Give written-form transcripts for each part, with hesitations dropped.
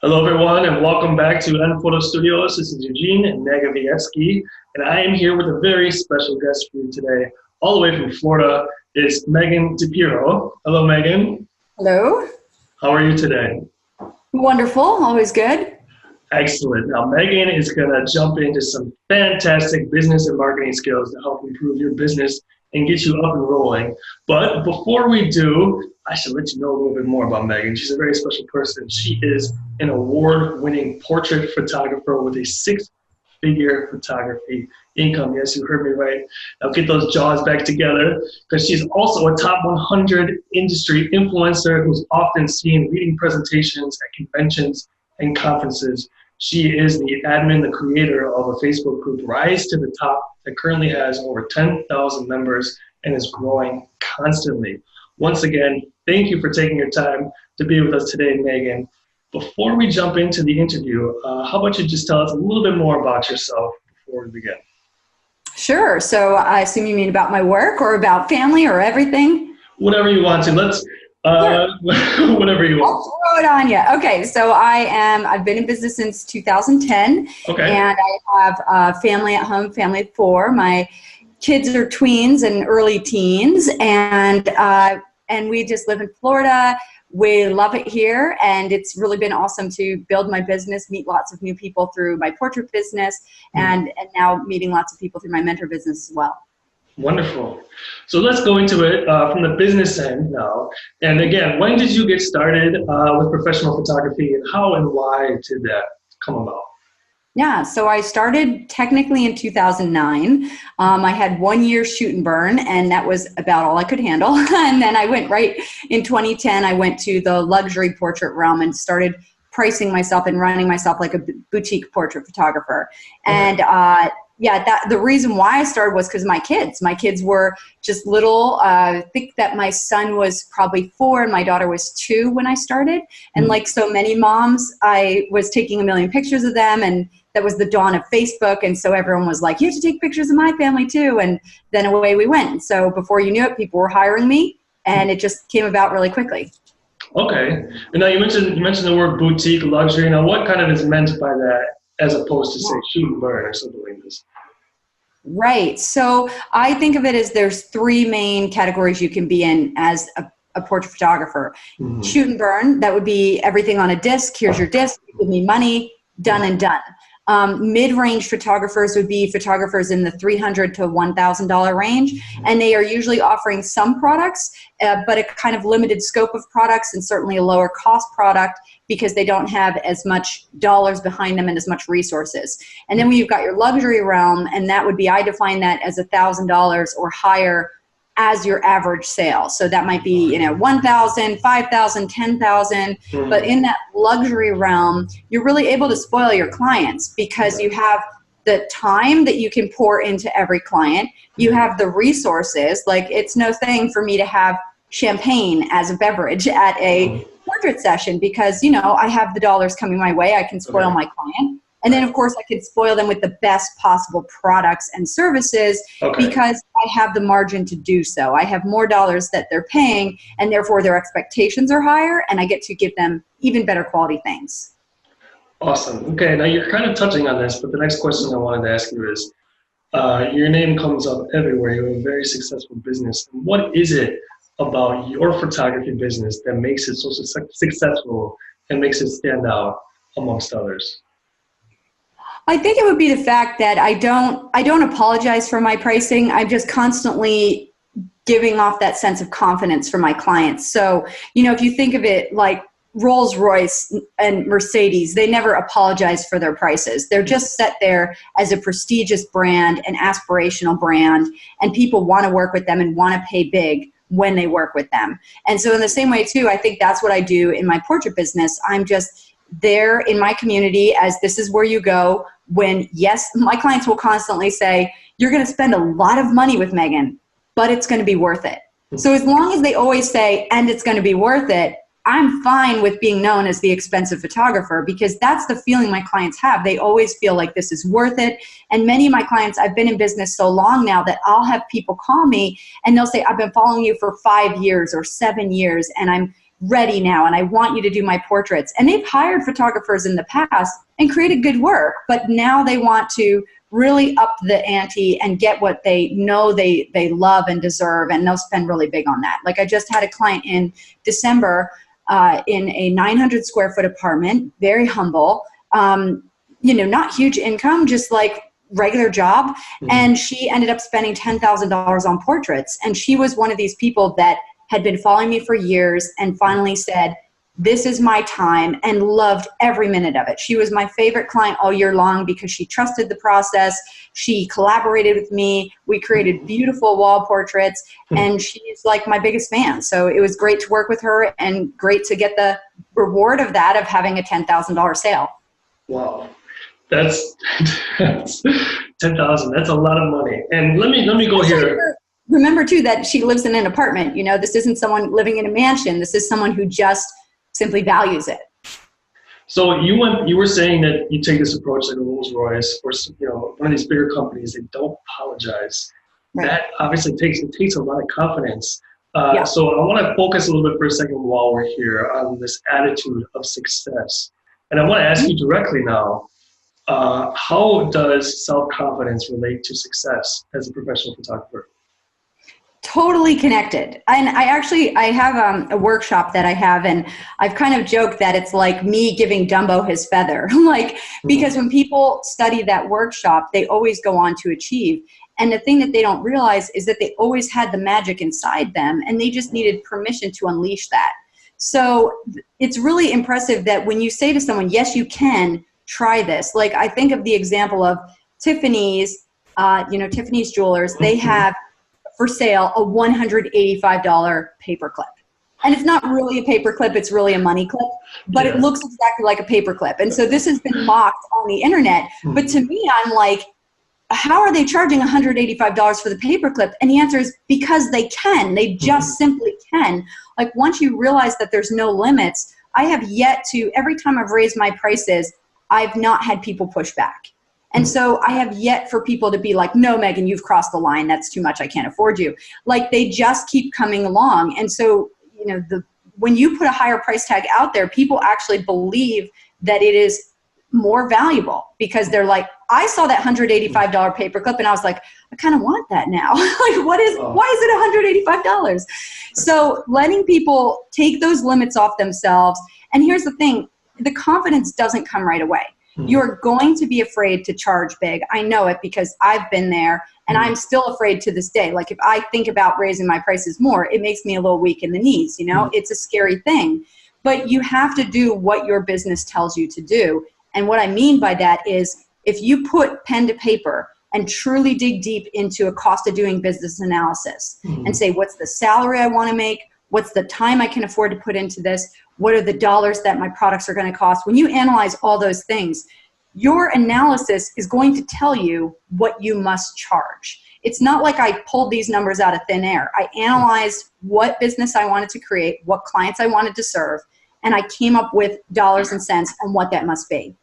Hello, everyone, and welcome back to nPhoto Studios. This is Eugene Nagavievsky, and I am here with a very special guest for you today. All the way from Florida is Megan DiPiero. Hello, Megan. Hello. How are you today? Wonderful. Always good. Excellent. Now, Megan is going to jump into some fantastic business and marketing skills to help improve your business and get you up and rolling. But before we do, I should let you know a little bit more about Megan. She's a very special person. She is an award-winning portrait photographer with a six-figure photography income. Yes, you heard me right. Now get those jaws back together, because she's also a top 100 industry influencer who's often seen leading presentations at conventions and conferences. She is the admin, the creator of a Facebook group, Rise to the Top, that currently has over 10,000 members and is growing constantly. Once again, thank you for taking your time to be with us today, Megan. Before we jump into the interview, how about you just tell us a little bit more about yourself before we begin? Sure. So I assume you mean about my work or about family or everything? Whatever you want to. Whatever you want. I'll throw it on you. Okay. So I've been in business since 2010. Okay. And I have a family at home, family of four. My kids are tweens and early teens. And we just live in Florida. We love it here, and it's really been awesome to build my business, meet lots of new people through my portrait business, and now meeting lots of people through my mentor business as well. Wonderful. So let's go into it from the business end now. And again, when did you get started with professional photography, and how and why did that come about? Yeah, so I started technically in 2009. I had 1 year shoot and burn, and that was about all I could handle. And then I went right in 2010, I went to the luxury portrait realm and started pricing myself and running myself like a boutique portrait photographer. And the reason why I started was because my kids were just little. I think that my son was probably 4 and my daughter was 2 when I started. And like so many moms, I was taking a million pictures of them, and that was the dawn of Facebook. And so everyone was like, you have to take pictures of my family too. And then away we went. So before you knew it, people were hiring me, and it just came about really quickly. Okay. And now you mentioned the word boutique, luxury. Now, what kind of is meant by that, as opposed to, say, shoot and burn or something like this? Right. So I think of it as there's 3 main categories you can be in as a portrait photographer. Mm-hmm. Shoot and burn, that would be everything on a disc. Here's your disc, give me money, done and done. Mid-range photographers would be photographers in the $300 to $1,000 range, and they are usually offering some products, but a kind of limited scope of products, and certainly a lower cost product because they don't have as much dollars behind them and as much resources. And then when you've got your luxury realm, and that would be, I define that as $1,000 or higher as your average sale. So that might be, $1,000, $5,000, $10,000. But in that luxury realm, you're really able to spoil your clients because you have the time that you can pour into every client. You have the resources. Like, it's no thing for me to have champagne as a beverage at a portrait session because, I have the dollars coming my way. I can spoil my client. And then, of course, I could spoil them with the best possible products and services because I have the margin to do so. I have more dollars that they're paying, and therefore their expectations are higher, and I get to give them even better quality things. Awesome. Okay, now you're kind of touching on this, but the next question I wanted to ask you is, your name comes up everywhere. You have a very successful business. What is it about your photography business that makes it so successful and makes it stand out amongst others? I think it would be the fact that I don't apologize for my pricing. I'm just constantly giving off that sense of confidence for my clients. So, if you think of it like Rolls-Royce and Mercedes, they never apologize for their prices. They're just set there as a prestigious brand, an aspirational brand, and people want to work with them and want to pay big when they work with them. And so in the same way too, I think that's what I do in my portrait business. I'm just there in my community as this is where you go when, yes, my clients will constantly say, you're going to spend a lot of money with Megan, but it's going to be worth it. So as long as they always say, and it's going to be worth it, I'm fine with being known as the expensive photographer because that's the feeling my clients have. They always feel like this is worth it. And many of my clients, I've been in business so long now that I'll have people call me and they'll say, I've been following you for 5 years or 7 years and I'm ready now and I want you to do my portraits. And they've hired photographers in the past and created good work, but now they want to really up the ante and get what they know they love and deserve, and they'll spend really big on that. Like I just had a client in December in a 900 square foot apartment, very humble, not huge income, just like regular job. Mm-hmm. And she ended up spending $10,000 on portraits. And she was one of these people that had been following me for years and finally said, this is my time, and loved every minute of it. She was my favorite client all year long because she trusted the process. She collaborated with me. We created beautiful wall portraits, and she's like my biggest fan. So it was great to work with her and great to get the reward of that, of having a $10,000 sale. Wow. That's 10,000. That's a lot of money. And let me go here. Remember too that she lives in an apartment. This isn't someone living in a mansion. This is someone who just simply values it. So you were saying that you take this approach like a Rolls-Royce or one of these bigger companies. They don't apologize. Right. That obviously takes a lot of confidence. Yeah. So I want to focus a little bit for a second while we're here on this attitude of success. And I want to ask you directly now. How does self-confidence relate to success as a professional photographer? Totally connected. And I have a workshop that I have, and I've kind of joked that it's like me giving Dumbo his feather. Because when people study that workshop, they always go on to achieve. And the thing that they don't realize is that they always had the magic inside them, and they just needed permission to unleash that. So it's really impressive that when you say to someone, yes, you can, try this. Like I think of the example of Tiffany's, Tiffany's Jewelers, they have for sale a $185 paperclip. And it's not really a paperclip, it's really a money clip, but it looks exactly like a paperclip. And so this has been mocked on the internet. But to me, I'm like, how are they charging $185 for the paperclip? And the answer is because they can. They just simply can. Like once you realize that there's no limits, I have yet to, every time I've raised my prices, I've not had people push back. And so I have yet for people to be like, no, Megan, you've crossed the line. That's too much. I can't afford you. Like they just keep coming along. And so, when you put a higher price tag out there, people actually believe that it is more valuable because they're like, I saw that $185 paperclip and I was like, I kind of want that now. Like, why is it $185? So letting people take those limits off themselves. And here's the thing. The confidence doesn't come right away. You're going to be afraid to charge big. I know it because I've been there and I'm still afraid to this day. Like if I think about raising my prices more, it makes me a little weak in the knees, It's a scary thing. But you have to do what your business tells you to do. And what I mean by that is if you put pen to paper and truly dig deep into a cost of doing business analysis and say, what's the salary I want to make? What's the time I can afford to put into this? What are the dollars that my products are going to cost? When you analyze all those things, your analysis is going to tell you what you must charge. It's not like I pulled these numbers out of thin air. I analyzed what business I wanted to create, what clients I wanted to serve, and I came up with dollars and cents on what that must be.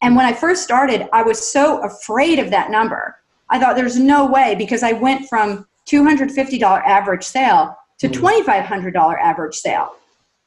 And when I first started, I was so afraid of that number. I thought there's no way, because I went from $250 average sale to $2,500 average sale.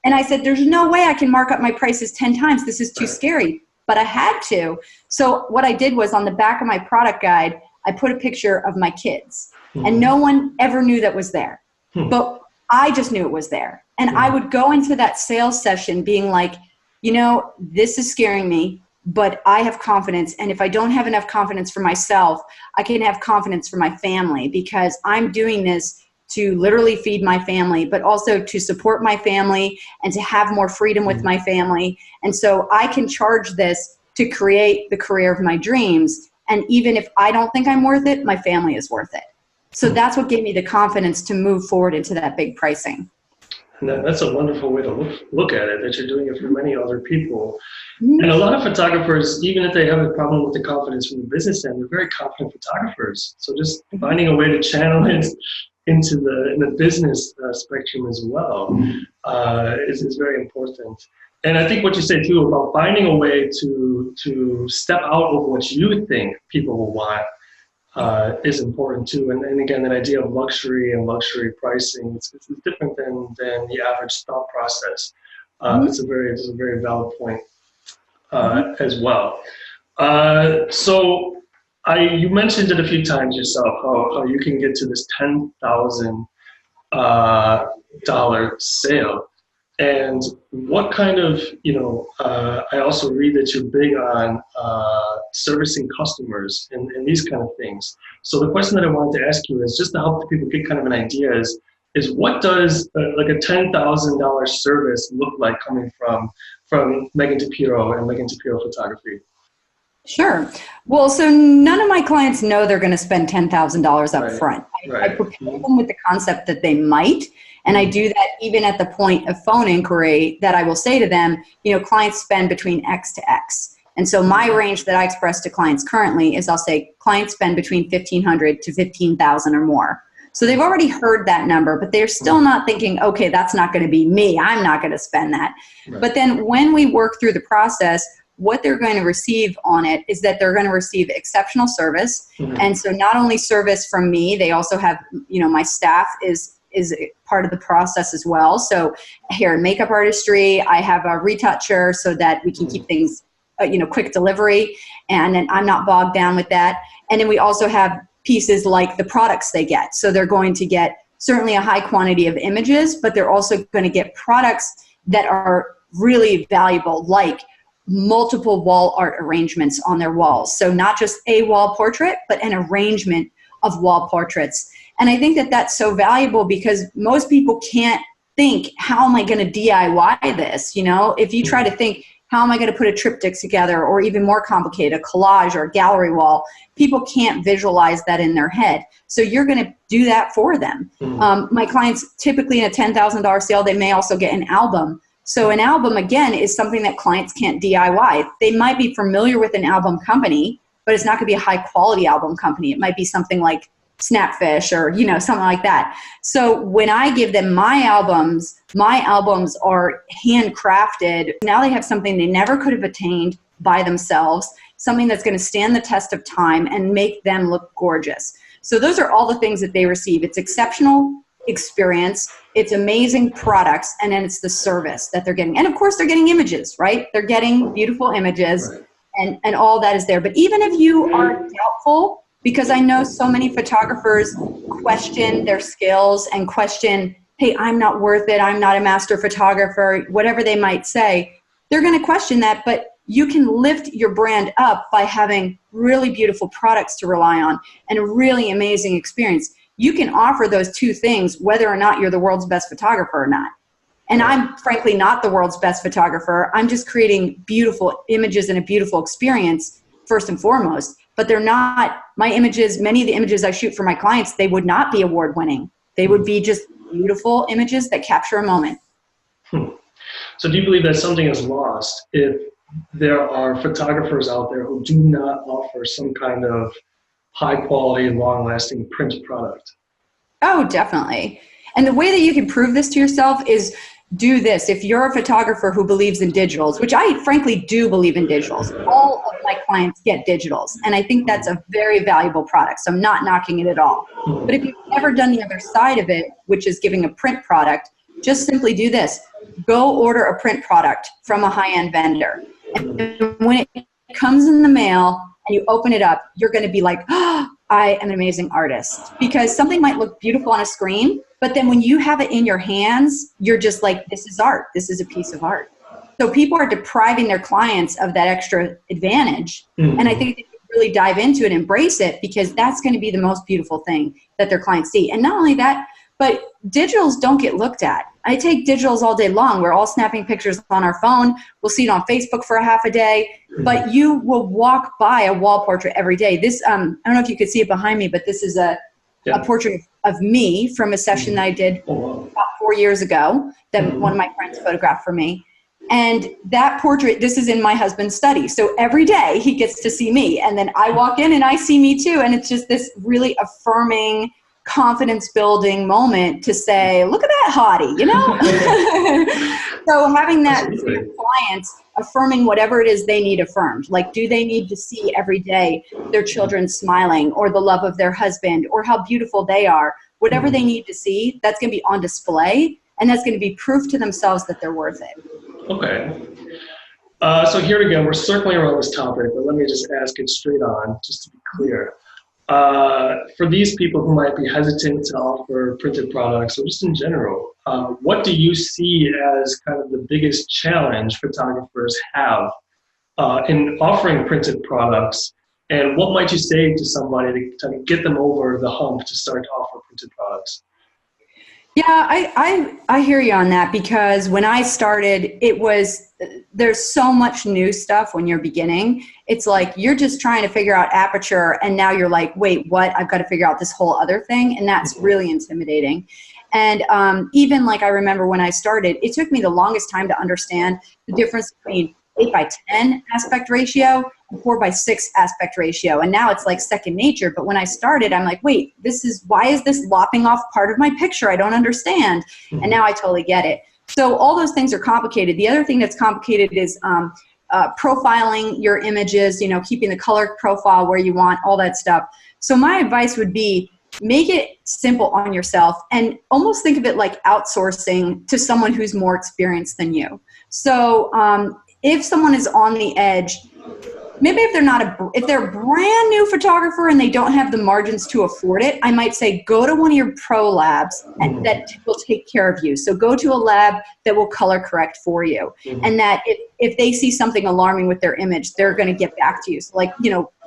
And I said, there's no way I can mark up my prices 10 times. This is too scary. But I had to. So what I did was on the back of my product guide, I put a picture of my kids. And no one ever knew that was there. But I just knew it was there. And I would go into that sales session being like, this is scaring me, but I have confidence. And if I don't have enough confidence for myself, I can have confidence for my family because I'm doing this to literally feed my family, but also to support my family and to have more freedom with my family. And so I can charge this to create the career of my dreams. And even if I don't think I'm worth it, my family is worth it. So that's what gave me the confidence to move forward into that big pricing. That's a wonderful way to look at it, that you're doing it for many other people. And a lot of photographers, even if they have a problem with the confidence from the business end, they're very confident photographers. So just finding a way to channel it into the business spectrum as well is very important. And I think what you say too about finding a way to step out of what you think people will want is important too. And again, that idea of luxury and luxury pricing, it's different than the average thought process. It's a very valid point as well. So you mentioned it a few times yourself, how you can get to this $10,000 sale. And what kind of, I also read that you're big on servicing customers and these kind of things. So the question that I wanted to ask you is, just to help people get kind of an idea, is what does like a $10,000 service look like coming from Megan DiPiero and Megan DiPiero Photography? Sure. Well, so none of my clients know they're going to spend $10,000 up front. I prepare them with the concept that they might. And I do that even at the point of phone inquiry, that I will say to them, clients spend between X to X. And so my range that I express to clients currently is, I'll say clients spend between $1,500 to $15,000 or more. So they've already heard that number, but they're still not thinking, okay, that's not going to be me. I'm not going to spend that. Right. But then when we work through the process, what they're going to receive on it is that they're going to receive exceptional service. And so not only service from me, they also have, my staff is part of the process as well. So hair and makeup artistry, I have a retoucher so that we can keep things, quick delivery, and then I'm not bogged down with that. And then we also have pieces like the products they get. So they're going to get certainly a high quantity of images, but they're also going to get products that are really valuable, like multiple wall art arrangements on their walls. So not just a wall portrait, but an arrangement of wall portraits. And I think that that's so valuable because most people can't think, how am I going to DIY this? If you try to think, how am I going to put a triptych together, or even more complicated, a collage or a gallery wall, people can't visualize that in their head. So you're going to do that for them. My clients, typically in a $10,000 sale, they may also get an album. So an album, again, is something that clients can't DIY. They might be familiar with an album company, but it's not going to be a high quality album company. It might be something like Snapfish or, something like that. So when I give them my albums are handcrafted. Now they have something they never could have attained by themselves, something that's going to stand the test of time and make them look gorgeous. So those are all the things that they receive. It's exceptional experience, it's amazing products, and then it's the service that they're getting. And of course they're getting images, right? They're getting beautiful images, and all that is there. But even if you are doubtful, because I know so many photographers question their skills and question, hey, I'm not worth it, I'm not a master photographer, whatever they might say, they're going to question that. But you can lift your brand up by having really beautiful products to rely on and a really amazing experience. You can offer those two things whether or not you're the world's best photographer or not. And I'm frankly not the world's best photographer. I'm just creating beautiful images and a beautiful experience first and foremost. But they're not, my images, many of the images I shoot for my clients, they would not be award winning. They would be just beautiful images that capture a moment. So do you believe that something is lost if there are photographers out there who do not offer some kind of high quality, long lasting print product? Oh, definitely. And the way that you can prove this to yourself is do this. If you're a photographer who believes in digitals, which I frankly do believe in digitals, all of my clients get digitals. And I think that's a very valuable product. So I'm not knocking it at all. But if you've never done the other side of it, which is giving a print product, just simply do this. Go order a print product from a high-end vendor. And when it comes in the mail and you open it up, you're going to be like, oh, I am an amazing artist. Because something might look beautiful on a screen, but then when you have it in your hands, you're just like, this is art. This is a piece of art. So people are depriving their clients of that extra advantage. And I think they should really dive into it and embrace it, because that's going to be the most beautiful thing that their clients see. And not only that, but digitals don't get looked at. I take digitals all day long. We're all snapping pictures on our phone. We'll see it on Facebook for a half a day, but you will walk by a wall portrait every day. This, I don't know if you could see it behind me, but this is a portrait of me from a session that I did about 4 years ago that one of my friends photographed for me. And that portrait, this is in my husband's study. So every day he gets to see me, and then I walk in and I see me too. And it's just this really affirming, confidence building moment to say, look at that hottie, So having that for Absolutely. your clients, affirming whatever it is they need affirmed. Like, do they need to see every day their children smiling, or the love of their husband, or how beautiful they are? Whatever they need to see, that's going to be on display, and that's going to be proof to themselves that they're worth it. Okay. So here again, we're circling around this topic, but let me just ask it straight on, just to be clear. For these people who might be hesitant to offer printed products, or just in general, what do you see as kind of the biggest challenge photographers have in offering printed products? And what might you say to somebody to kind of get them over the hump to start to offer printed products? Yeah, I hear you on that, because when I started, there's so much new stuff when you're beginning. It's like you're just trying to figure out aperture, and now you're like, wait, what? I've got to figure out this whole other thing, and that's really intimidating. And even like I remember when I started, it took me the longest time to understand the difference between 8:10 aspect ratio and 4:6 aspect ratio. And now it's like second nature. But when I started, I'm like, wait, why is this lopping off part of my picture? I don't understand. And now I totally get it. So all those things are complicated. The other thing that's complicated is profiling your images, keeping the color profile where you want, all that stuff. So my advice would be, make it simple on yourself, and almost think of it like outsourcing to someone who's more experienced than you. So if someone is on the edge, maybe if they're a brand new photographer and they don't have the margins to afford it, I might say go to one of your pro labs that will take care of you. So go to a lab that will color correct for you. And that if they see something alarming with their image, they're going to get back to you. So like,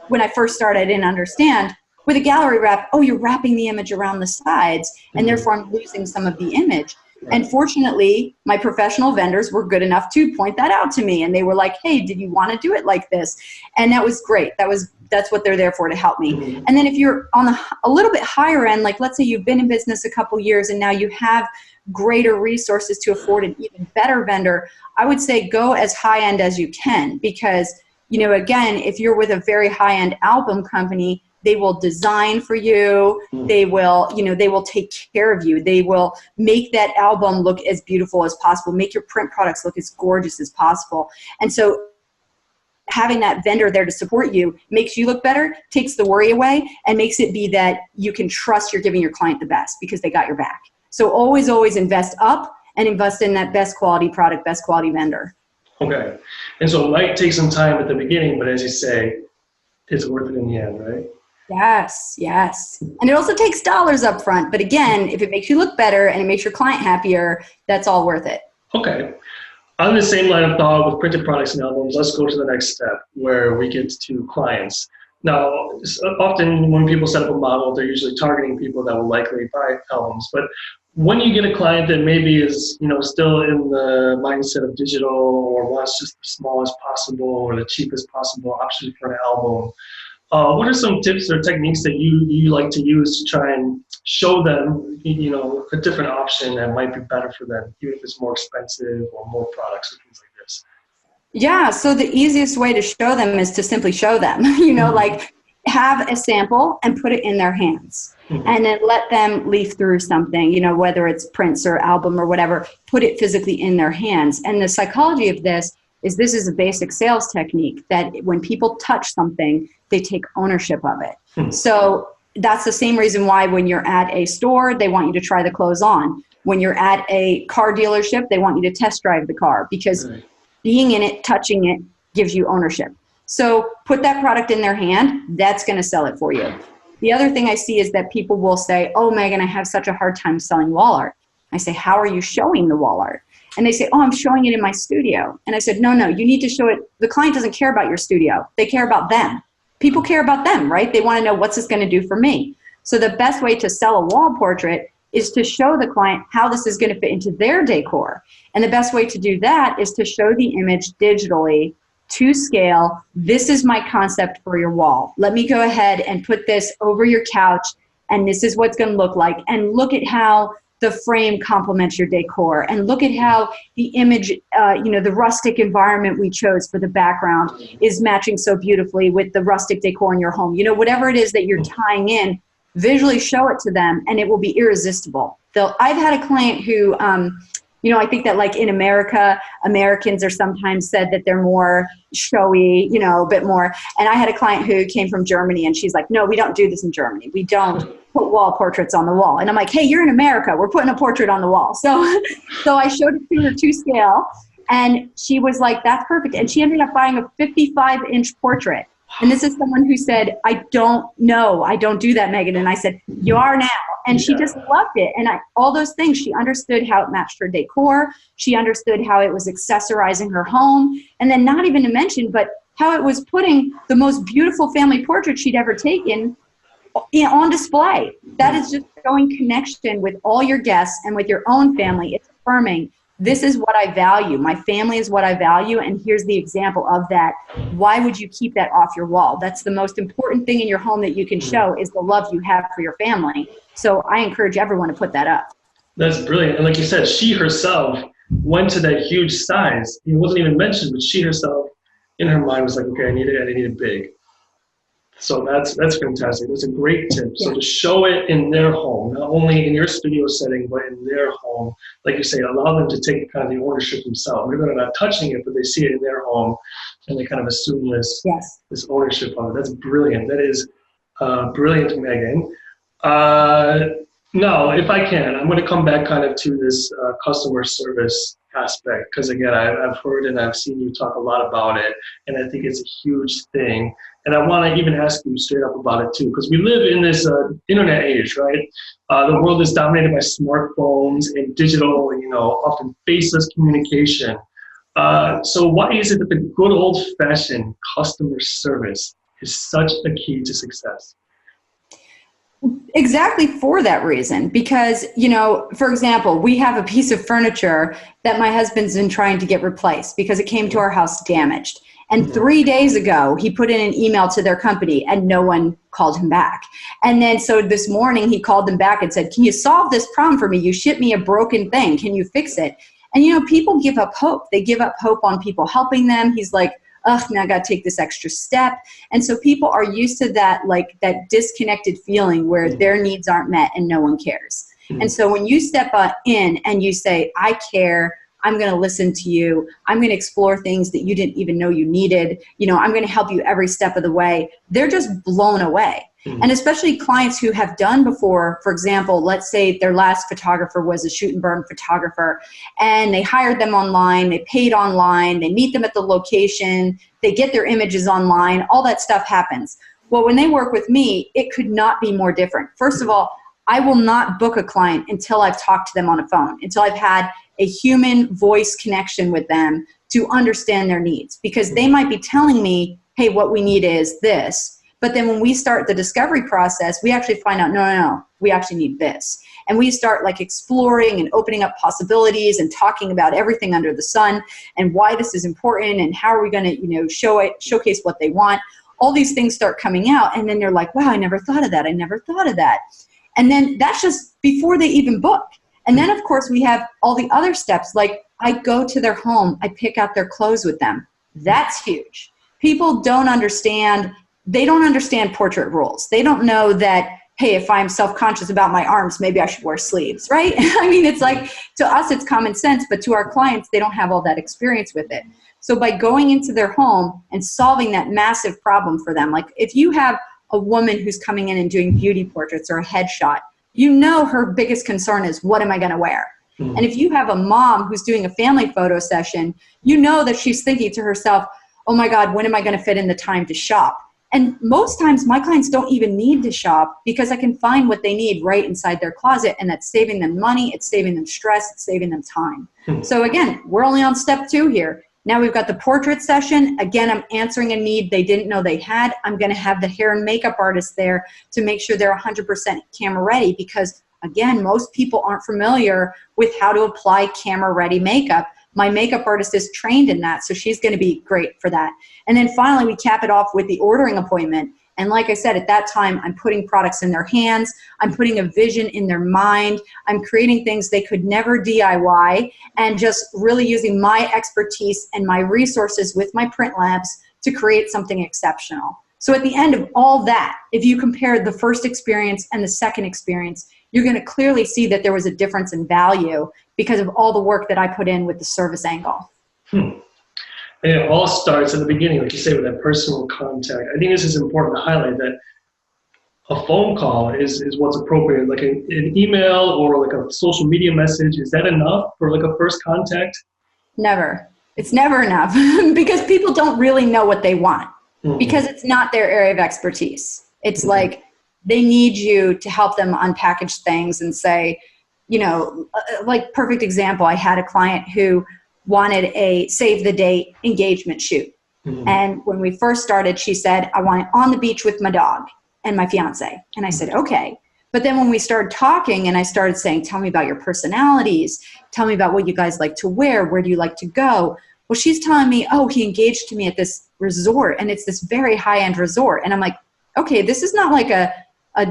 when I first started, I didn't understand. With a gallery wrap, you're wrapping the image around the sides, and therefore I'm losing some of the image. And fortunately, my professional vendors were good enough to point that out to me. And they were like, hey, did you want to do it like this? And that was great. That's what they're there for, to help me. And then if you're on a little bit higher end, like let's say you've been in business a couple years and now you have greater resources to afford an even better vendor, I would say go as high end as you can. Because, again, if you're with a very high end album company, they will design for you. They will, they will take care of you. They will make that album look as beautiful as possible, make your print products look as gorgeous as possible. And so having that vendor there to support you makes you look better, takes the worry away, and makes it be that you can trust you're giving your client the best because they got your back. So always, always invest up and invest in that best quality product, best quality vendor. Okay. And so it might take some time at the beginning, but as you say, it's worth it in the end, right? Yes, yes. And it also takes dollars up front. But again, if it makes you look better and it makes your client happier, that's all worth it. Okay. On the same line of thought with printed products and albums, let's go to the next step where we get to clients. Now, often when people set up a model, they're usually targeting people that will likely buy albums. But when you get a client that maybe is, still in the mindset of digital, or wants just the smallest possible or the cheapest possible option for an album, what are some tips or techniques that you like to use to try and show them, a different option that might be better for them, even if it's more expensive or more products or things like this? Yeah, so the easiest way to show them is to simply show them, like have a sample and put it in their hands. And then let them leaf through something, whether it's prints or album or whatever, put it physically in their hands. And the psychology of this is a basic sales technique that when people touch something, they take ownership of it. So that's the same reason why when you're at a store, they want you to try the clothes on. When you're at a car dealership, they want you to test drive the car, because being in it, touching it, gives you ownership. So put that product in their hand. That's going to sell it for you. The other thing I see is that people will say, oh, Megan, I have such a hard time selling wall art. I say, how are you showing the wall art? And they say, oh, I'm showing it in my studio. And I said, no, you need to show it. The client doesn't care about your studio. They care about them. People care about them, right? They want to know, what's this going to do for me? So the best way to sell a wall portrait is to show the client how this is going to fit into their decor. And the best way to do that is to show the image digitally to scale. This is my concept for your wall. Let me go ahead and put this over your couch, and this is what's going to look like. And look at how the frame complements your decor, and look at how the image, the rustic environment we chose for the background is matching so beautifully with the rustic decor in your home. Whatever it is that you're tying in, visually show it to them, and it will be irresistible. I've had a client who You know, I think that like in America, Americans are sometimes said that they're more showy, you know, a bit more. And I had a client who came from Germany and she's like, no, we don't do this in Germany. We don't put wall portraits on the wall. And I'm like, hey, you're in America. We're putting a portrait on the wall. So, so I showed it to her to scale and she was like, that's perfect. And she ended up buying a 55-inch portrait. And this is someone who said, I don't know. I don't do that, Megan. And I said, you are now. And she just loved it. And all those things, she understood how it matched her decor. She understood how it was accessorizing her home. And then not even to mention, but how it was putting the most beautiful family portrait she'd ever taken on display. That is just showing connection with all your guests and with your own family. It's affirming, this is what I value. My family is what I value, and here's the example of that. Why would you keep that off your wall? That's the most important thing in your home that you can show is the love you have for your family. So I encourage everyone to put that up. That's brilliant. And like you said, she herself went to that huge size. It wasn't even mentioned, but she herself in her mind was like, okay, I need it big. So that's fantastic. That's a great tip. So to show it in their home, not only in your studio setting, but in their home, like you say, allow them to take kind of the ownership themselves. Maybe they're not touching it, but they see it in their home and they kind of assume this ownership of it. That's brilliant. That is brilliant, Megan. Now, if I can, I'm going to come back kind of to this customer service aspect, because again, I've heard and I've seen you talk a lot about it, and I think it's a huge thing. And I want to even ask you straight up about it too, because we live in this internet age, right? The world is dominated by smartphones and digital, often faceless communication. So why is it that the good old-fashioned customer service is such a key to success? Exactly for that reason, because, for example, we have a piece of furniture that my husband's been trying to get replaced because it came to our house damaged. And 3 days ago, he put in an email to their company and no one called him back. And then so this morning he called them back and said, can you solve this problem for me? You shipped me a broken thing. Can you fix it? And, people give up hope. They give up hope on people helping them. He's like, ugh, now I got to take this extra step. And so people are used to that, like that disconnected feeling where their needs aren't met and no one cares. And so when you step in and you say, I care, I'm going to listen to you, I'm going to explore things that you didn't even know you needed, I'm going to help you every step of the way, they're just blown away. And especially clients who have done before, for example, let's say their last photographer was a shoot and burn photographer and they hired them online, they paid online, they meet them at the location, they get their images online, all that stuff happens. Well, when they work with me, it could not be more different. First of all, I will not book a client until I've talked to them on a phone, until I've had a human voice connection with them to understand their needs, because they might be telling me, hey, what we need is this. But then when we start the discovery process, we actually find out, no, we actually need this. And we start like exploring and opening up possibilities and talking about everything under the sun and why this is important and how are we going to, showcase what they want. All these things start coming out. And then they're like, wow, I never thought of that. I never thought of that. And then that's just before they even book. And then, of course, we have all the other steps. Like I go to their home, I pick out their clothes with them. That's huge. People don't understand. They don't understand portrait rules. They don't know that, hey, if I'm self-conscious about my arms, maybe I should wear sleeves, right? I mean, it's like, to us, it's common sense, but to our clients, they don't have all that experience with it. So by going into their home and solving that massive problem for them, like if you have a woman who's coming in and doing beauty portraits or a headshot, her biggest concern is, what am I going to wear? And if you have a mom who's doing a family photo session, that she's thinking to herself, oh my God, when am I going to fit in the time to shop? And most times my clients don't even need to shop because I can find what they need right inside their closet, and that's saving them money, it's saving them stress, it's saving them time. So again, we're only on step 2 here. Now we've got the portrait session. Again, I'm answering a need they didn't know they had. I'm going to have the hair and makeup artist there to make sure they're 100% camera ready, because again, most people aren't familiar with how to apply camera ready makeup. My makeup artist is trained in that, so she's going to be great for that. And then finally, we cap it off with the ordering appointment. And like I said, at that time, I'm putting products in their hands. I'm putting a vision in their mind. I'm creating things they could never DIY, and just really using my expertise and my resources with my print labs to create something exceptional. So at the end of all that, if you compare the first experience and the second experience, you're going to clearly see that there was a difference in value because of all the work that I put in with the service angle. And it all starts at the beginning, like you say, with that personal contact. I think this is important to highlight, that a phone call is what's appropriate. Like an email or like a social media message, is that enough for like a first contact? Never. It's never enough because people don't really know what they want because it's not their area of expertise. It's like they need you to help them unpackage things and say, like perfect example, I had a client who wanted a save the date engagement shoot. And when we first started, she said, I want it on the beach with my dog and my fiance. And I said, okay. But then when we started talking and I started saying, tell me about your personalities, tell me about what you guys like to wear, where do you like to go? Well, she's telling me, oh, he engaged to me at this resort and it's this very high-end resort. And I'm like, okay, this is not like a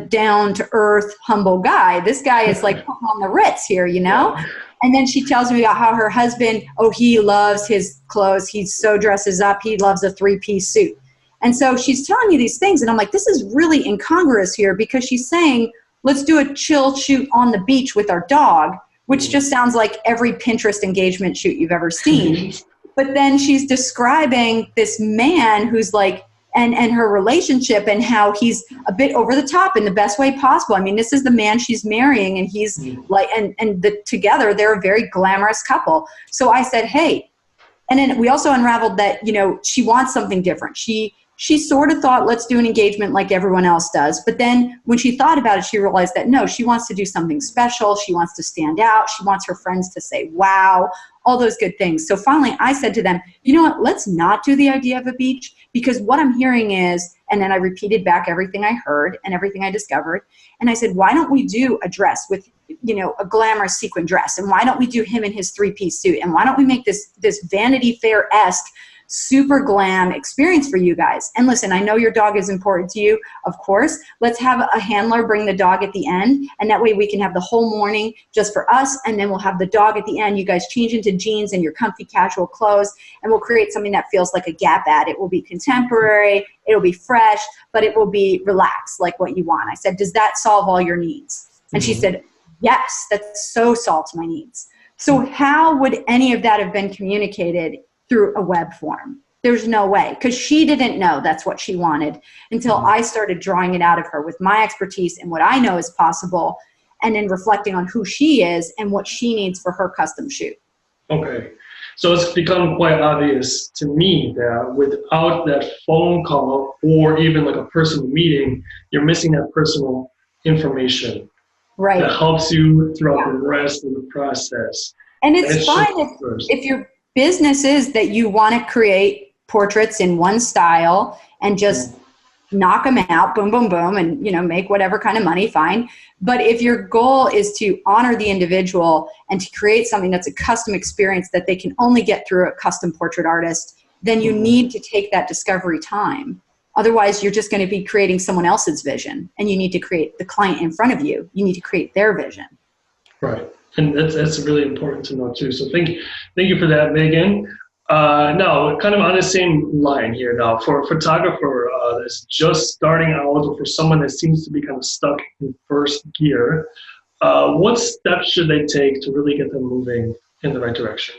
down-to-earth, humble guy. This guy is like putting on the Ritz here, And then she tells me about how her husband, he loves his clothes. He so dresses up. He loves a 3-piece suit. And so she's telling me these things, and I'm like, this is really incongruous here because she's saying, let's do a chill shoot on the beach with our dog, which just sounds like every Pinterest engagement shoot you've ever seen. But then she's describing this man who's like, and her relationship and how he's a bit over the top in the best way possible. I mean, this is the man she's marrying, and he's like, together they're a very glamorous couple. So I said, hey, and then we also unraveled that, she wants something different. She sort of thought, let's do an engagement like everyone else does. But then when she thought about it, she realized that no, she wants to do something special. She wants to stand out. She wants her friends to say, wow, all those good things. So finally I said to them, you know what, let's not do the idea of a beach, because what I'm hearing is, and then I repeated back everything I heard and everything I discovered. And I said, why don't we do a dress with, a glamorous sequin dress? And why don't we do him in his 3-piece suit? And why don't we make this Vanity Fair-esque super glam experience for you guys? And listen, I know your dog is important to you, of course. Let's have a handler bring the dog at the end, and that way we can have the whole morning just for us, and then we'll have the dog at the end. You guys change into jeans and your comfy casual clothes, and we'll create something that feels like a Gap ad. It will be contemporary, it'll be fresh, but it will be relaxed, like what you want. I said, does that solve all your needs? And she said, yes, that so solves my needs. So how would any of that have been communicated through a web form? There's no way, because she didn't know that's what she wanted until I started drawing it out of her with my expertise and what I know is possible, and then reflecting on who she is and what she needs for her custom shoot. Okay. So it's become quite obvious to me that without that phone call or even like a personal meeting, you're missing that personal information that helps you throughout the rest of the process. And it's fine if your business is that you want to create portraits in one style and just knock them out, boom, boom, boom, and make whatever kind of money, fine. But if your goal is to honor the individual and to create something that's a custom experience that they can only get through a custom portrait artist, then you need to take that discovery time. Otherwise, you're just going to be creating someone else's vision, and you need to create the client in front of you. You need to create their vision. Right. And that's really important to know too. So thank you for that, Megan. Now, kind of on the same line here now, for a photographer that's just starting out, or for someone that seems to be kind of stuck in first gear, what steps should they take to really get them moving in the right direction?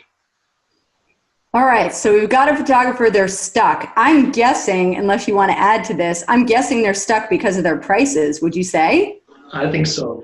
All right, so we've got a photographer, they're stuck. I'm guessing, unless you want to add to this, I'm guessing they're stuck because of their prices, would you say? I think so.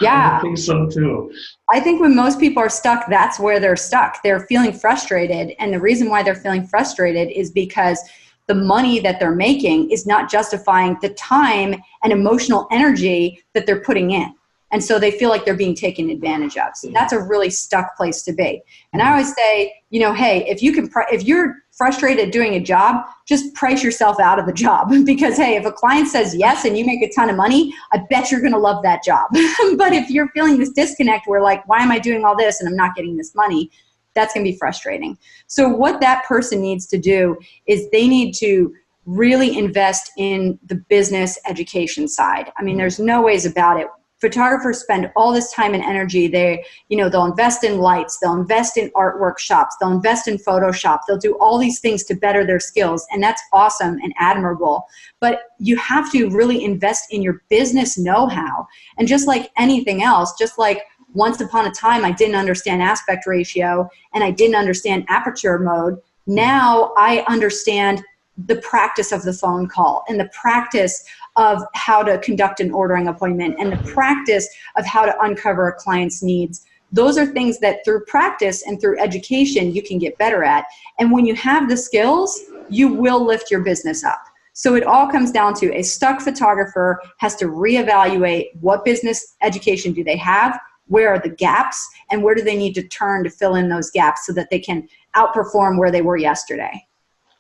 Yeah. I think so too. I think when most people are stuck, that's where they're stuck. They're feeling frustrated, and the reason why they're feeling frustrated is because the money that they're making is not justifying the time and emotional energy that they're putting in. And so they feel like they're being taken advantage of. So that's a really stuck place to be. And I always say, hey, if you're frustrated doing a job, just price yourself out of the job. Because, hey, if a client says yes and you make a ton of money, I bet you're going to love that job. But if you're feeling this disconnect where like, why am I doing all this and I'm not getting this money? That's going to be frustrating. So what that person needs to do is they need to really invest in the business education side. I mean, there's no ways about it. photographers spend all this time and energy. They'll invest in lights, they'll invest in art workshops, they'll invest in Photoshop, they'll do all these things to better their skills, and that's awesome and admirable. But you have to really invest in your business know-how. And just like anything else, just like once upon a time I didn't understand aspect ratio and I didn't understand aperture mode, now I understand the practice of the phone call and the practice of how to conduct an ordering appointment and the practice of how to uncover a client's needs. Those are things that through practice and through education you can get better at. And when you have the skills, you will lift your business up. So it all comes down to a stuck photographer has to reevaluate what business education do they have, where are the gaps, and where do they need to turn to fill in those gaps so that they can outperform where they were yesterday.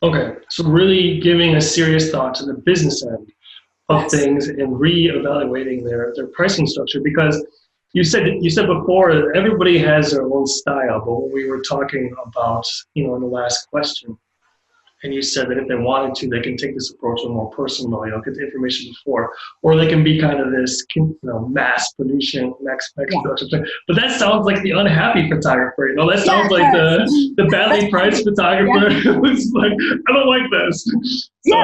Okay, so really giving a serious thought to the business end of things and reevaluating their pricing structure, because you said before everybody has their own style, but when we were talking about, in the last question, and you said that if they wanted to, they can take this approach a more personal, get the information before, or they can be kind of this, mass production, mass production thing. But that sounds like the unhappy photographer, That sounds like the badly priced photographer who's like, I don't like this. So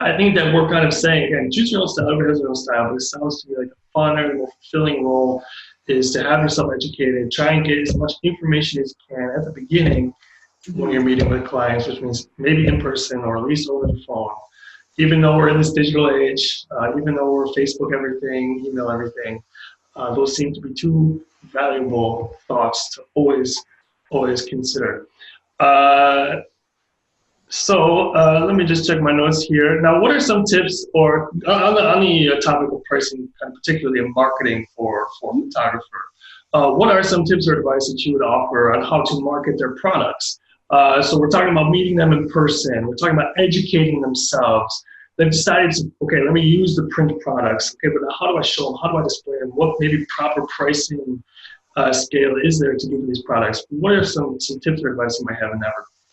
I think that we're kind of saying, again, choose your own style, everybody has their own style, but it sounds to me like a funner, more fulfilling role is to have yourself educated, try and get as much information as you can at the beginning when you're meeting with clients, which means maybe in person or at least over the phone. Even though we're in this digital age, even though we're Facebook everything, email everything, those seem to be two valuable thoughts to always consider. So let me just check my notes here. Now, what are some tips or on the topic of pricing, and particularly in marketing for a photographer? What are some tips or advice that you would offer on how to market their products? So we're talking about meeting them in person. We're talking about educating themselves. They've decided to, okay, let me use the print products. Okay, but how do I show them? How do I display them? What maybe proper pricing scale is there to give these products? What are some tips or advice you might have in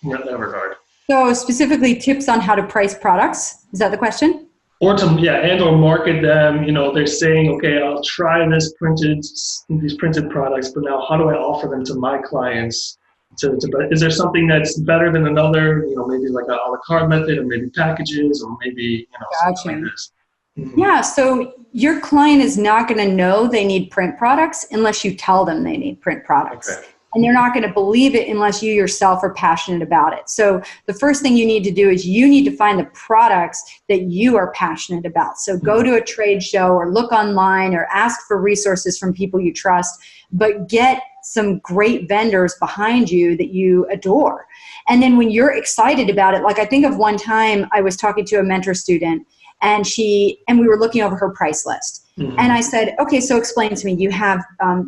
that regard? So specifically tips on how to price products. Is that the question? Or or market them. They're saying, okay, I'll try these printed products, but now how do I offer them to my clients? Is there something that's better than another? Maybe like a la carte method, or maybe packages, or maybe something like this. Mm-hmm. Yeah. So your client is not going to know they need print products unless you tell them they need print products. Okay. And they're not going to believe it unless you yourself are passionate about it. So the first thing you need to do is you need to find the products that you are passionate about. So go to a trade show or look online or ask for resources from people you trust, but get some great vendors behind you that you adore. And then when you're excited about it, like I think of one time I was talking to a mentor student and we were looking over her price list. Mm-hmm. And I said, okay, so explain to me, you have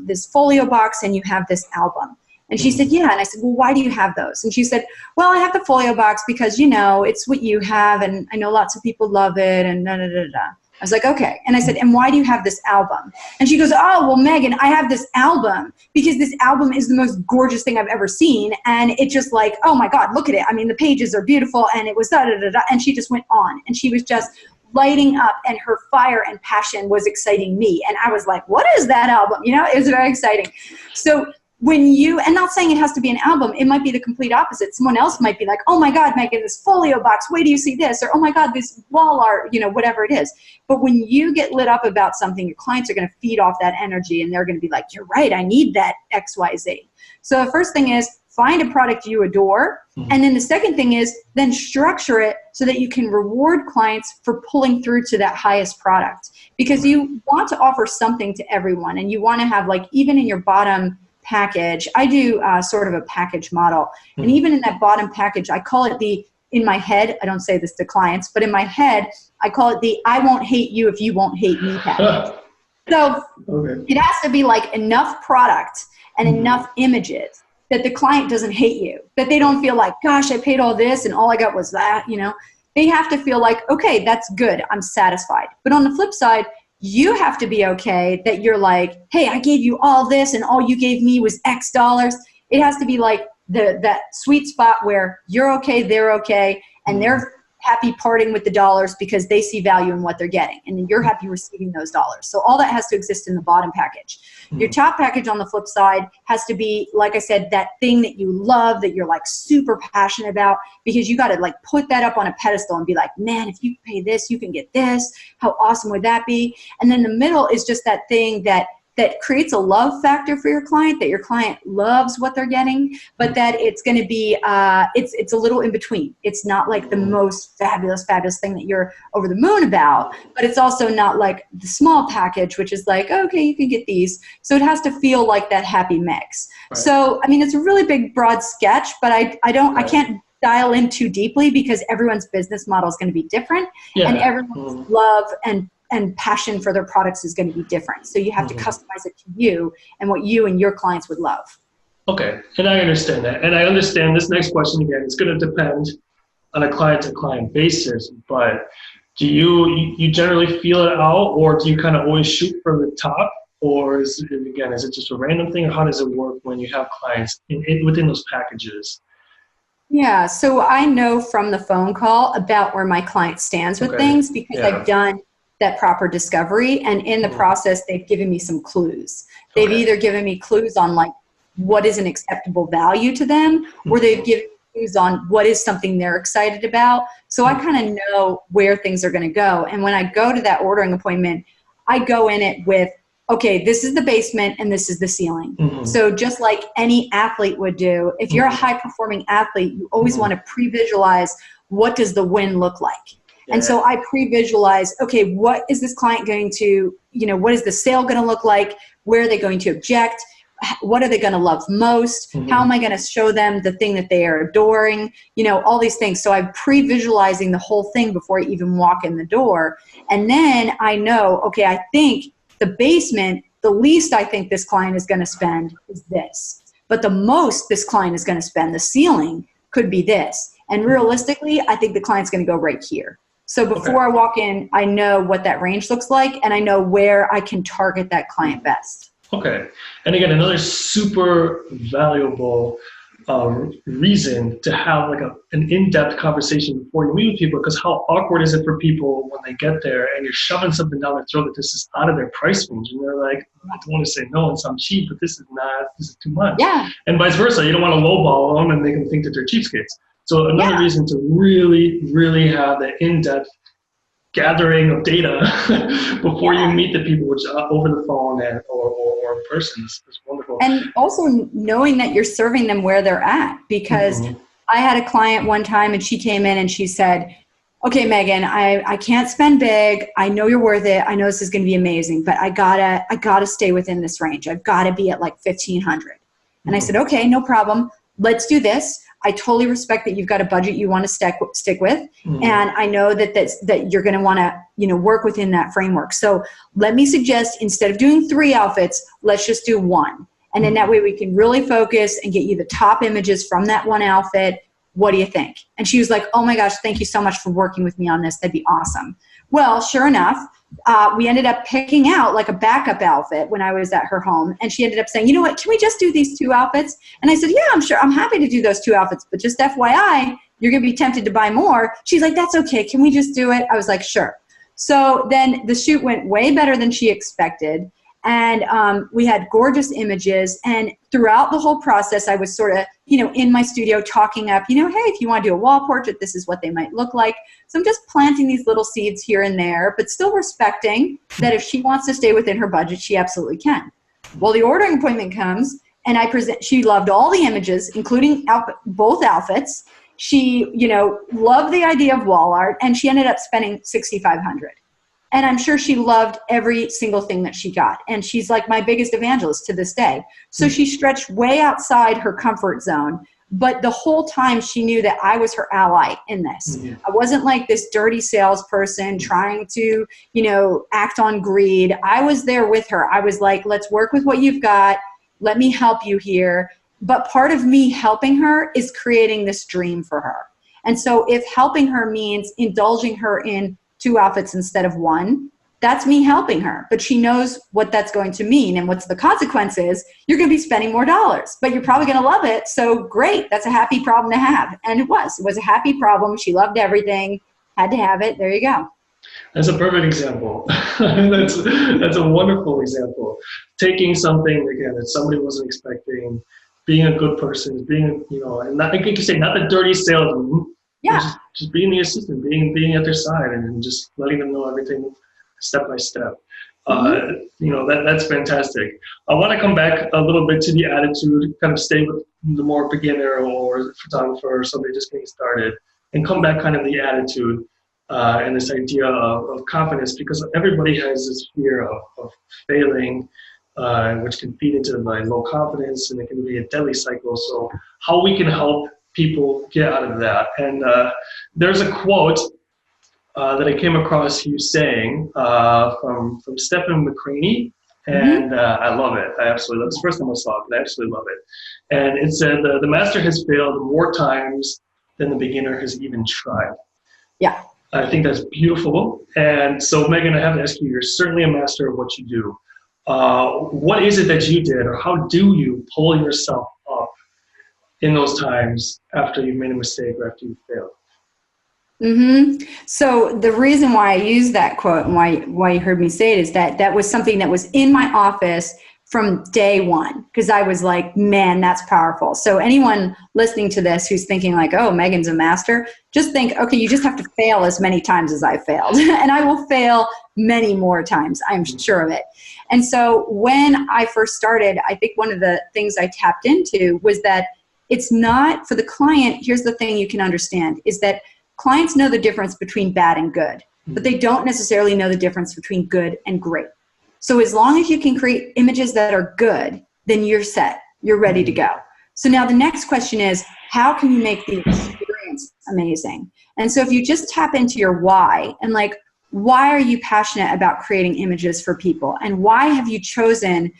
this folio box and you have this album. And she said, yeah. And I said, well, why do you have those? And she said, well, I have the folio box because, it's what you have. And I know lots of people love it and da-da-da-da. I was like, okay. And I said, and why do you have this album? And she goes, oh, well, Megan, I have this album because this album is the most gorgeous thing I've ever seen. And it's just like, oh my God, look at it. I mean, the pages are beautiful and it was da-da-da-da. And she just went on and she was just lighting up and her fire and passion was exciting me. And I was like, what is that album? It was very exciting. So and not saying it has to be an album, it might be the complete opposite. Someone else might be like, oh my God, Megan, this folio box, wait till you see this. Or, oh my God, this wall art, whatever it is. But when you get lit up about something, your clients are going to feed off that energy and they're going to be like, you're right, I need that XYZ. So the first thing is find a product you adore. Mm-hmm. And then the second thing is then structure it so that you can reward clients for pulling through to that highest product. Because you want to offer something to everyone and you want to have even in your bottom package, I do sort of a package model. Mm-hmm. And even in that bottom package, I call it in my head, I don't say this to clients, but in my head, I call it the I won't hate you if you won't hate me package. So It has to be enough product and enough images that the client doesn't hate you, that they don't feel like, gosh, I paid all this and all I got was that, They have to feel like, okay, that's good, I'm satisfied. But on the flip side, you have to be okay that you're like, hey, I gave you all this and all you gave me was X dollars. It has to be like that sweet spot where you're okay, they're okay, and they're happy parting with the dollars because they see value in what they're getting, and then you're happy receiving those dollars. So all that has to exist in the bottom package. Your top package on the flip side has to be, like I said, that thing that you love, that you're like super passionate about, because you got to like put that up on a pedestal and be like, man, if you pay this, you can get this. How awesome would that be? And then the middle is just that thing that creates a love factor for your client, that your client loves what they're getting, but that it's going to be, it's a little in between. It's not like the most fabulous thing that you're over the moon about, but it's also not like the small package, which is like, okay, you can get these. So it has to feel like that happy mix. Right. So, I mean, it's a really big, broad sketch, but I can't dial in too deeply because everyone's business model is going to be different, and everyone's love and passion for their products is going to be different. So you have to customize it to you and what you and your clients would love. Okay, and I understand that. And I understand this next question, again, it's going to depend on a client-to-client basis, but do you generally feel it out, or do you kind of always shoot from the top? Or is it just a random thing, or how does it work when you have clients within those packages? Yeah, so I know from the phone call about where my client stands with things because I've done that proper discovery, and in the process they've given me some clues. They've either given me clues on like what is an acceptable value to them, or they've given me clues on what is something they're excited about. So I kind of know where things are going to go, and when I go to that ordering appointment, I go in it with, okay, this is the basement and this is the ceiling. So just like any athlete would do, if you're a high performing athlete, you always want to pre-visualize what does the win look like. And so I pre-visualize, okay, what is this client going to, what is the sale going to look like? Where are they going to object? What are they going to love most? How am I going to show them the thing that they are adoring? All these things. So I'm pre-visualizing the whole thing before I even walk in the door. And then I know, okay, I think the basement, the least I think this client is going to spend is this. But the most this client is going to spend, the ceiling, could be this. And realistically, I think the client's going to go right here. So before I walk in, I know what that range looks like, and I know where I can target that client best. Okay. And again, another super valuable reason to have like an in-depth conversation before you meet with people, because how awkward is it for people when they get there and you're shoving something down their throat that this is out of their price range, and they're like, I don't want to say no and sound cheap, but this is too much. Yeah. And vice versa. You don't want to lowball them and make them think that they're cheapskates. So another reason to really, really have the in-depth gathering of data before you meet the people, which over the phone or in person is wonderful. And also knowing that you're serving them where they're at, because I had a client one time and she came in and she said, okay, Megan, I can't spend big. I know you're worth it. I know this is going to be amazing, but I gotta stay within this range. I've got to be at like 1,500. And I said, okay, no problem. Let's do this. I totally respect that you've got a budget you want to stick with. And I know that you're going to want to, work within that framework. So let me suggest, instead of doing 3 outfits, let's just do 1. And then that way we can really focus and get you the top images from that 1 outfit. What do you think? And she was like, oh my gosh, thank you so much for working with me on this. That'd be awesome. Well, sure enough, we ended up picking out like a backup outfit when I was at her home. And she ended up saying, you know what, can we just do these 2 outfits? And I said, yeah, I'm sure. I'm happy to do those 2 outfits. But just FYI, you're going to be tempted to buy more. She's like, that's okay. Can we just do it? I was like, sure. So then the shoot went way better than she expected. And we had gorgeous images. And throughout the whole process, I was sort of, in my studio talking up, hey, if you want to do a wall portrait, this is what they might look like. So I'm just planting these little seeds here and there, but still respecting that if she wants to stay within her budget, she absolutely can. Well, the ordering appointment comes, and she loved all the images, including both outfits. She, loved the idea of wall art, and she ended up spending $6,500. And I'm sure she loved every single thing that she got. And she's like my biggest evangelist to this day. So she stretched way outside her comfort zone. But the whole time she knew that I was her ally in this. I wasn't like this dirty salesperson trying to, act on greed. I was there with her. I was like, let's work with what you've got. Let me help you here. But part of me helping her is creating this dream for her. And so if helping her means indulging her in 2 outfits instead of 1, that's me helping her. But she knows what that's going to mean, and what's the consequences. You're going to be spending more dollars, but you're probably going to love it. So great. That's a happy problem to have. And it was a happy problem. She loved everything. Had to have it. There you go. That's a perfect example. That's a wonderful example. Taking something again that somebody wasn't expecting, being a good person, being, and not, like you say, not the dirty salesman. Yeah. Just being the assistant, being at their side, and just letting them know everything step by step. That's fantastic. I want to come back a little bit to the attitude, kind of stay with the more beginner or photographer or somebody just getting started, and come back kind of the attitude and this idea of confidence, because everybody has this fear of failing, which can feed into like low confidence, and it can be a deadly cycle. So how we can help people get out of that. And there's a quote that I came across you saying from Stephen McCraney, and I love it. I absolutely love it. It's the first time I saw it, but I absolutely love it. And it said, the master has failed more times than the beginner has even tried. Yeah. I think that's beautiful. And so, Megan, I have to ask you, you're certainly a master of what you do. What is it that you did, or how do you pull yourself up in those times after you've made a mistake or after you've failed? So the reason why I used that quote and why you heard me say it is that was something that was in my office from day one, because I was like, man, that's powerful. So anyone listening to this who's thinking like, oh, Megan's a master, just think, okay, you just have to fail as many times as I failed. And I will fail many more times, I'm sure of it. And so when I first started, I think one of the things I tapped into was that it's not for the client. Here's the thing you can understand is that clients know the difference between bad and good, but they don't necessarily know the difference between good and great. So as long as you can create images that are good, then you're set. You're ready to go. So now the next question is, how can you make the experience amazing? And so if you just tap into your why and like, why are you passionate about creating images for people? And why have you chosen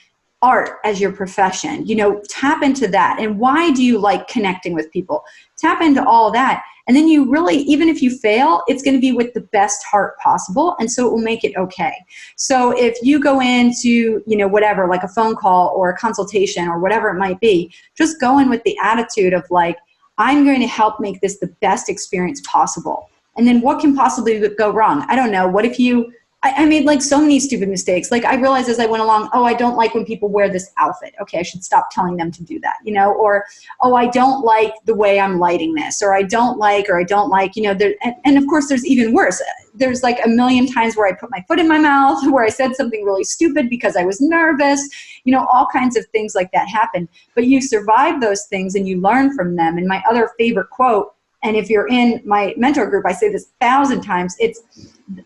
art as your profession? Tap into that. And why do you like connecting with people? Tap into all that. And then you really, even if you fail, it's going to be with the best heart possible. And so it will make it okay. So if you go into, whatever, like a phone call or a consultation or whatever it might be, just go in with the attitude of like, I'm going to help make this the best experience possible. And then what can possibly go wrong? I don't know. What if I made like so many stupid mistakes. Like I realized as I went along, oh, I don't like when people wear this outfit. Okay, I should stop telling them to do that, or, oh, I don't like the way I'm lighting this, or I don't like, and of course there's even worse. There's like a million times where I put my foot in my mouth, where I said something really stupid because I was nervous, all kinds of things like that happen. But you survive those things and you learn from them. And my other favorite quote, and if you're in my mentor group, I say this 1,000 times, it's,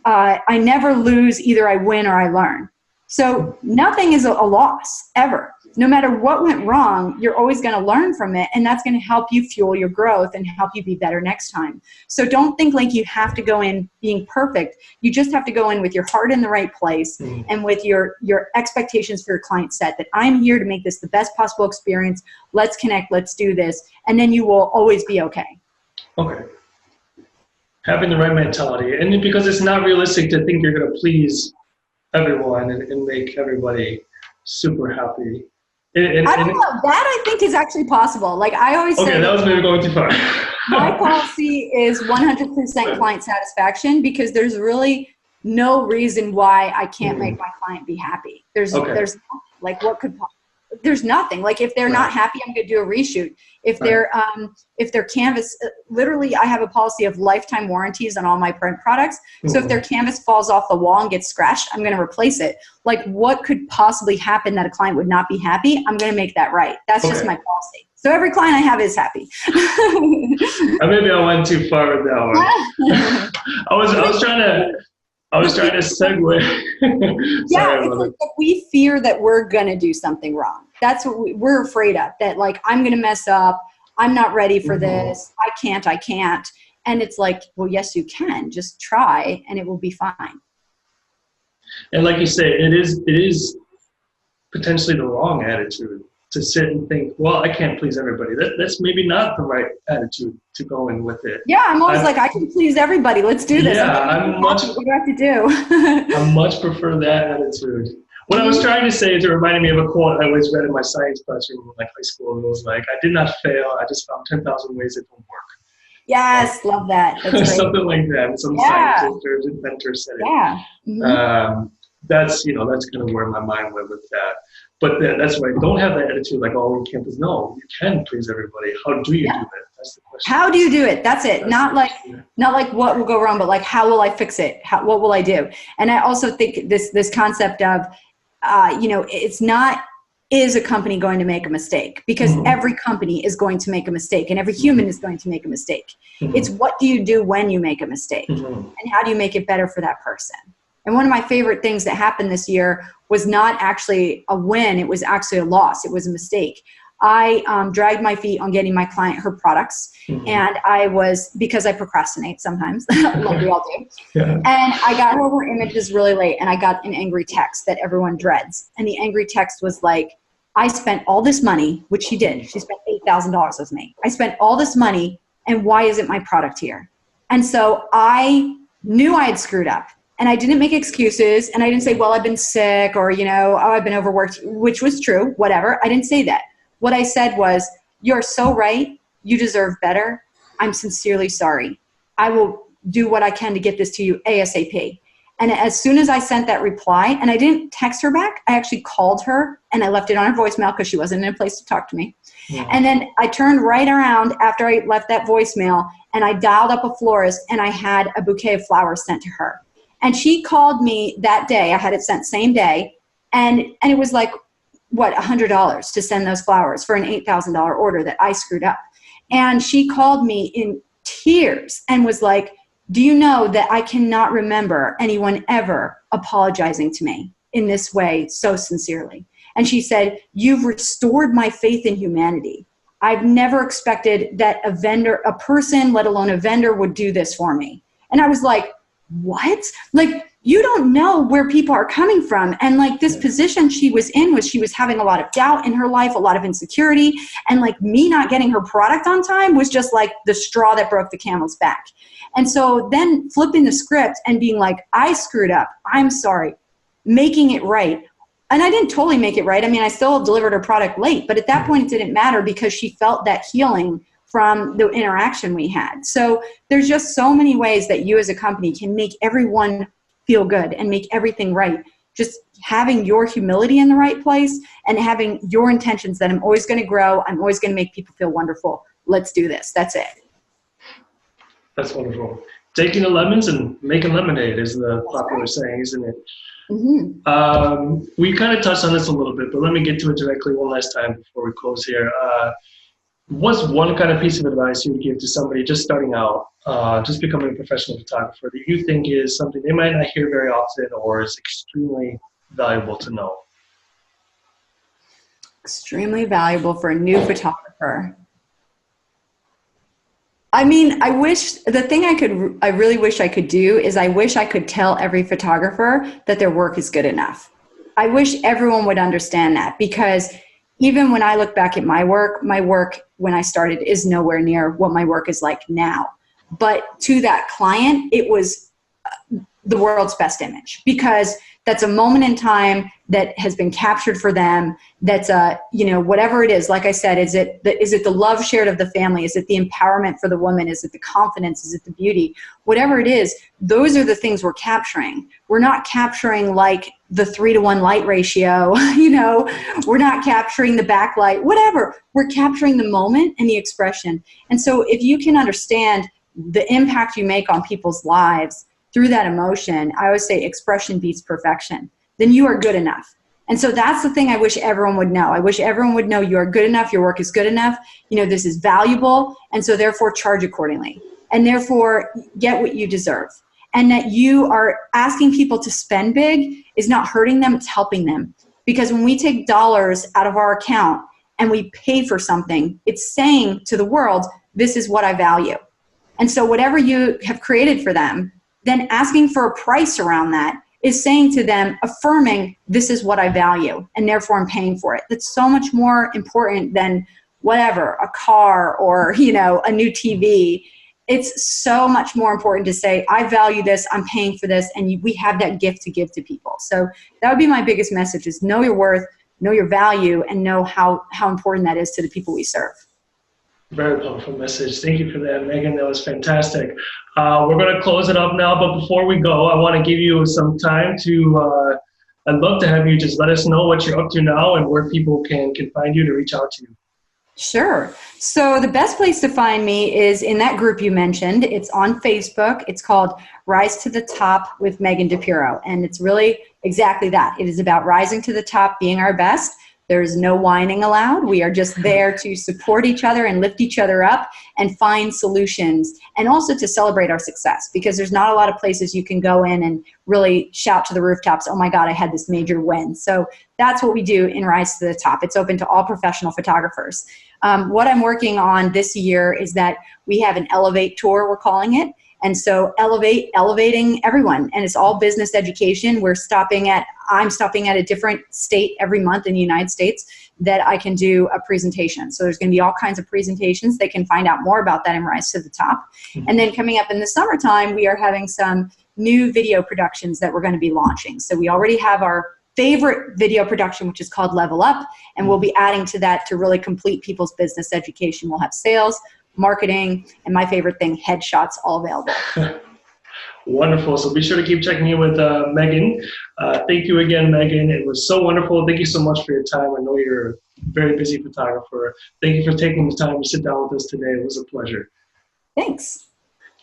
I never lose, either I win or I learn. So nothing is a loss, ever. No matter what went wrong, you're always going to learn from it, and that's going to help you fuel your growth and help you be better next time. So don't think like you have to go in being perfect. You just have to go in with your heart in the right place and with your expectations for your client set, that I'm here to make this the best possible experience. Let's connect. Let's do this. And then you will always be okay. Okay. Having the right mentality. And because it's not realistic to think you're going to please everyone and make everybody super happy. I don't know. That I think is actually possible. Like I always say. Okay, that was maybe going too far. My policy is 100% client satisfaction, because there's really no reason why I can't make my client be happy. There's like what could there's nothing. Like if they're not happy, I'm going to do a reshoot. If their canvas, literally, I have a policy of lifetime warranties on all my print products. So if their canvas falls off the wall and gets scratched, I'm going to replace it. Like what could possibly happen that a client would not be happy? I'm going to make that right. That's just my policy. So every client I have is happy. Maybe I went too far with that one. I was trying to segue. It's like we fear that we're going to do something wrong. That's what we're afraid of, that like, I'm going to mess up. I'm not ready for this. I can't. And it's like, well, yes, you can. Just try and it will be fine. And like you say, it is potentially the wrong attitude to sit and think, well, I can't please everybody. That's maybe not the right attitude to go in with it. Yeah, I'm always like, I can please everybody. Let's do this. Yeah, what do I have to do? I much prefer that attitude. What I was trying to say is it reminded me of a quote I always read in my science classroom in like high school. It was like, I did not fail. I just found 10,000 ways it don't work. Yes, love that. That's great. Something like that. Some Yeah. scientist or inventor said it. Yeah. Mm-hmm. That's that's kind of where my mind went with that. But that's why don't have that attitude like, oh, you can't please. No, you can please everybody. How do you do it? That's the question. How do you do it? That's it. Not like what will go wrong, but like how will I fix it? What will I do? And I also think this concept of, it's not, is a company going to make a mistake? Because every company is going to make a mistake, and every human is going to make a mistake. It's what do you do when you make a mistake, and how do you make it better for that person? And one of my favorite things that happened this year was not actually a win. It was actually a loss. It was a mistake. I dragged my feet on getting my client her products. And because I procrastinate sometimes, like we all do. Yeah. And I got her images really late, and I got an angry text that everyone dreads. And the angry text was like, I spent all this money, which she did. She spent $8,000 with me. I spent all this money, and why isn't my product here? And so I knew I had screwed up. And I didn't make excuses, and I didn't say, well, I've been sick, or, oh, I've been overworked, which was true, whatever. I didn't say that. What I said was, you're so right. You deserve better. I'm sincerely sorry. I will do what I can to get this to you ASAP. And as soon as I sent that reply, and I didn't text her back, I actually called her, and I left it on her voicemail because she wasn't in a place to talk to me. Yeah. And then I turned right around after I left that voicemail, and I dialed up a florist, and I had a bouquet of flowers sent to her. And she called me that day. I had it sent same day. And it was like, what, $100 to send those flowers for an $8,000 order that I screwed up. And she called me in tears and was like, do you know that I cannot remember anyone ever apologizing to me in this way so sincerely? And she said, you've restored my faith in humanity. I've never expected that a person, let alone a vendor, would do this for me. And I was like, what? Like, you don't know where people are coming from. And like this position she was in she was having a lot of doubt in her life, a lot of insecurity. And like me not getting her product on time was just like the straw that broke the camel's back. And so then flipping the script and being like, I screwed up. I'm sorry. Making it right. And I didn't totally make it right. I mean, I still delivered her product late, but at that point it didn't matter because she felt that healing from the interaction we had. So there's just so many ways that you as a company can make everyone feel good and make everything right. Just having your humility in the right place and having your intentions that I'm always going to grow. I'm always going to make people feel wonderful. Let's do this. That's it. That's wonderful. Taking the lemons and making lemonade is the popular saying, isn't it? Mm-hmm. We kind of touched on this a little bit, but let me get to it directly one last time before we close here. What's one kind of piece of advice you would give to somebody just starting out, just becoming a professional photographer that you think is something they might not hear very often or is extremely valuable to know? Extremely valuable for a new photographer. I mean, I really wish I could do is I wish I could tell every photographer that their work is good enough. I wish everyone would understand that, because even when I look back at my work when I started is nowhere near what my work is like now. But to that client, it was the world's best image, because that's a moment in time that has been captured for them. That's whatever it is. Like I said, is it the love shared of the family? Is it the empowerment for the woman? Is it the confidence? Is it the beauty? Whatever it is, those are the things we're capturing. We're not capturing like the 3-to-1 light ratio. We're not capturing the backlight, whatever. We're capturing the moment and the expression. And so if you can understand the impact you make on people's lives through that emotion, I always say expression beats perfection, then you are good enough. And so that's the thing I wish everyone would know. I wish everyone would know you are good enough, your work is good enough, this is valuable, and so therefore charge accordingly. And therefore get what you deserve. And that you are asking people to spend big is not hurting them, it's helping them. Because when we take dollars out of our account and we pay for something, it's saying to the world, this is what I value. And so whatever you have created for them, then asking for a price around that is saying to them, affirming, this is what I value, and therefore I'm paying for it. That's so much more important than whatever, a car or, a new TV. It's so much more important to say, I value this, I'm paying for this, and we have that gift to give to people. So that would be my biggest message, is know your worth, know your value, and know how important that is to the people we serve. Very powerful message. Thank you for that, Megan. That was fantastic. We're going to close it up now, but before we go, I want to give you some time to, I'd love to have you just let us know what you're up to now and where people can find you to reach out to you. Sure. So the best place to find me is in that group you mentioned. It's on Facebook. It's called Rise to the Top with Megan DiPiero. And it's really exactly that. It is about rising to the top, being our best. There's no whining allowed. We are just there to support each other and lift each other up and find solutions, and also to celebrate our success, because there's not a lot of places you can go in and really shout to the rooftops, oh my God, I had this major win. So that's what we do in Rise to the Top. It's open to all professional photographers. What I'm working on this year is that we have an Elevate tour, we're calling it. And so elevating everyone. And it's all business education. I'm stopping at a different state every month in the United States that I can do a presentation. So there's going to be all kinds of presentations. They can find out more about that in Rise to the Top. And then coming up in the summertime, we are having some new video productions that we're going to be launching. So we already have our favorite video production, which is called Level Up. And we'll be adding to that to really complete people's business education. We'll have sales, marketing, and my favorite thing, headshots, all available. Wonderful. So be sure to keep checking in with Megan. Thank you again, Megan. It was so wonderful. Thank you so much for your time. I know you're a very busy photographer. Thank you for taking the time to sit down with us today. It was a pleasure. Thanks.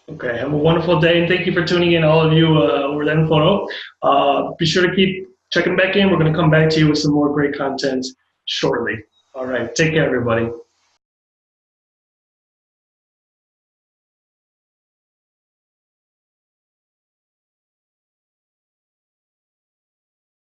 Okay. Have a wonderful day, and thank you for tuning in, all of you over at nPhoto. Be sure to keep checking back in. We're going to come back to you with some more great content shortly. All right. Take care, everybody.